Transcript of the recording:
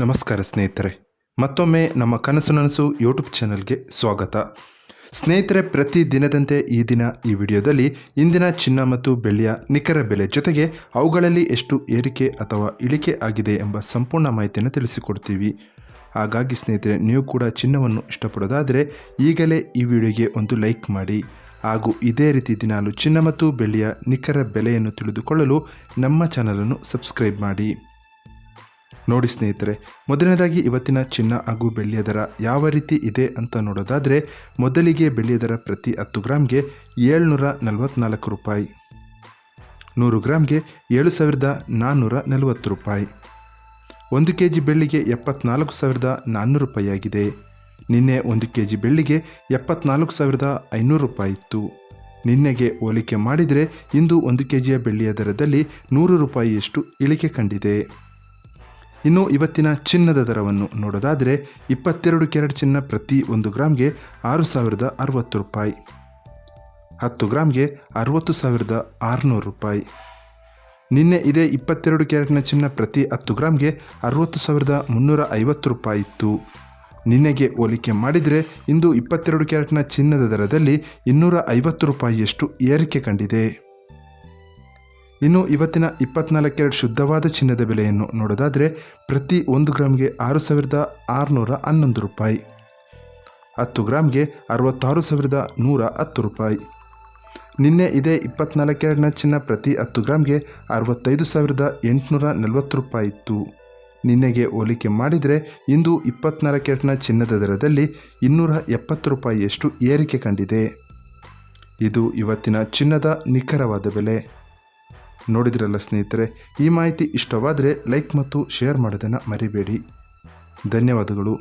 ನಮಸ್ಕಾರ ಸ್ನೇಹಿತರೆ, ಮತ್ತೊಮ್ಮೆ ನಮ್ಮ ಕನಸು ನನಸು ಯೂಟ್ಯೂಬ್ ಚಾನಲ್ಗೆ ಸ್ವಾಗತ. ಸ್ನೇಹಿತರೆ, ಪ್ರತಿ ದಿನದಂತೆ ಈ ದಿನ ಈ ವಿಡಿಯೋದಲ್ಲಿ ಇಂದಿನ ಚಿನ್ನ ಮತ್ತು ಬೆಳ್ಳಿಯ ನಿಖರ ಬೆಲೆ ಜೊತೆಗೆ ಅವುಗಳಲ್ಲಿ ಎಷ್ಟು ಏರಿಕೆ ಅಥವಾ ಇಳಿಕೆ ಆಗಿದೆ ಎಂಬ ಸಂಪೂರ್ಣ ಮಾಹಿತಿಯನ್ನು ತಿಳಿಸಿಕೊಡ್ತೀವಿ. ಹಾಗಾಗಿ ಸ್ನೇಹಿತರೆ, ನೀವು ಕೂಡ ಚಿನ್ನವನ್ನು ಇಷ್ಟಪಡೋದಾದರೆ ಈಗಲೇ ಈ ವಿಡಿಯೋಗೆ ಒಂದು ಲೈಕ್ ಮಾಡಿ. ಹಾಗೂ ಇದೇ ರೀತಿ ದಿನಾಲು ಚಿನ್ನ ಮತ್ತು ಬೆಳ್ಳಿಯ ನಿಖರ ಬೆಲೆಯನ್ನು ತಿಳಿದುಕೊಳ್ಳಲು ನಮ್ಮ ಚಾನಲನ್ನು ಸಬ್ಸ್ಕ್ರೈಬ್ ಮಾಡಿ. ನೋಡಿ ಸ್ನೇಹಿತರೆ, ಮೊದಲನೇದಾಗಿ ಇವತ್ತಿನ ಚಿನ್ನ ಹಾಗೂ ಬೆಳ್ಳಿಯ ದರ ಯಾವ ರೀತಿ ಇದೆ ಅಂತ ನೋಡೋದಾದರೆ, ಮೊದಲಿಗೆ ಬೆಳ್ಳಿಯ ದರ ಪ್ರತಿ 10 ಗ್ರಾಮ್ಗೆ 744 ರೂಪಾಯಿ, 100 ಗ್ರಾಮ್ಗೆ 7440 ರೂಪಾಯಿ. 1 ಕೆಜಿ ಬೆಳ್ಳಿಗೆ 74,400 ರೂಪಾಯಿ ಆಗಿದೆ. ನಿನ್ನೆ 1 ಕೆಜಿ ಬೆಳ್ಳಿಗೆ 74,500 ರೂಪಾಯಿ ಇತ್ತು. ನಿನ್ನೆಗೆ ಹೋಲಿಕೆ ಮಾಡಿದರೆ ಇಂದು 1 ಕೆಜಿಯ ಬೆಳ್ಳಿಯ ದರದಲ್ಲಿ 100 ರೂಪಾಯಿಯಷ್ಟು ಇಳಿಕೆ ಕಂಡಿದೆ. ಇನ್ನು ಇವತ್ತಿನ ಚಿನ್ನದ ದರವನ್ನು ನೋಡೋದಾದರೆ, 22 ಕ್ಯಾರೆಟ್ ಚಿನ್ನ ಪ್ರತಿ 1 ಗ್ರಾಮ್ಗೆ 6,060 ರೂಪಾಯಿ, 10 ಗ್ರಾಮ್ಗೆ 60,600 ರೂಪಾಯಿ. ನಿನ್ನೆ ಇದೇ 22 ಕ್ಯಾರೆಟ್ನ ಚಿನ್ನ ಪ್ರತಿ 10 ಗ್ರಾಮ್ಗೆ 60,350 ರೂಪಾಯಿ ಇತ್ತು. ನಿನ್ನೆಗೆ ಹೋಲಿಕೆ ಮಾಡಿದರೆ ಇಂದು 22 ಕ್ಯಾರೆಟ್ನ ಚಿನ್ನದ ದರದಲ್ಲಿ 250 ರೂಪಾಯಿಯಷ್ಟು ಏರಿಕೆ ಕಂಡಿದೆ. ಇನ್ನು ಇವತ್ತಿನ 24 ಕ್ಯಾರೆಟ್ ಶುದ್ಧವಾದ ಚಿನ್ನದ ಬೆಲೆಯನ್ನು ನೋಡೋದಾದರೆ, ಪ್ರತಿ 1 ಗ್ರಾಮ್ಗೆ 6,611 ರೂಪಾಯಿ, 10 ಗ್ರಾಮ್ಗೆ 66,110 ರೂಪಾಯಿ. ನಿನ್ನೆ ಇದೇ 24 ಕ್ಯಾರೆಟ್ನ ಚಿನ್ನ ಪ್ರತಿ 10 ಗ್ರಾಮ್ಗೆ 65,840 ರೂಪಾಯಿ ಇತ್ತು. ನಿನ್ನೆಗೆ ಹೋಲಿಕೆ ಮಾಡಿದರೆ ಇಂದು 24 ಕ್ಯಾರೆಟ್ನ ಚಿನ್ನದ ದರದಲ್ಲಿ 270 ರೂಪಾಯಿಯಷ್ಟು ಏರಿಕೆ ಕಂಡಿದೆ. ಇದು ಇವತ್ತಿನ ಚಿನ್ನದ ನಿಖರವಾದ ಬೆಲೆ. ನೋಡಿದ್ರಲ್ಲ ಸ್ನೇಹಿತರೆ, ಈ ಮಾಹಿತಿ ಇಷ್ಟವಾದರೆ ಲೈಕ್ ಮತ್ತು ಶೇರ್ ಮಾಡೋದನ್ನು ಮರಿಬೇಡಿ. ಧನ್ಯವಾದಗಳು.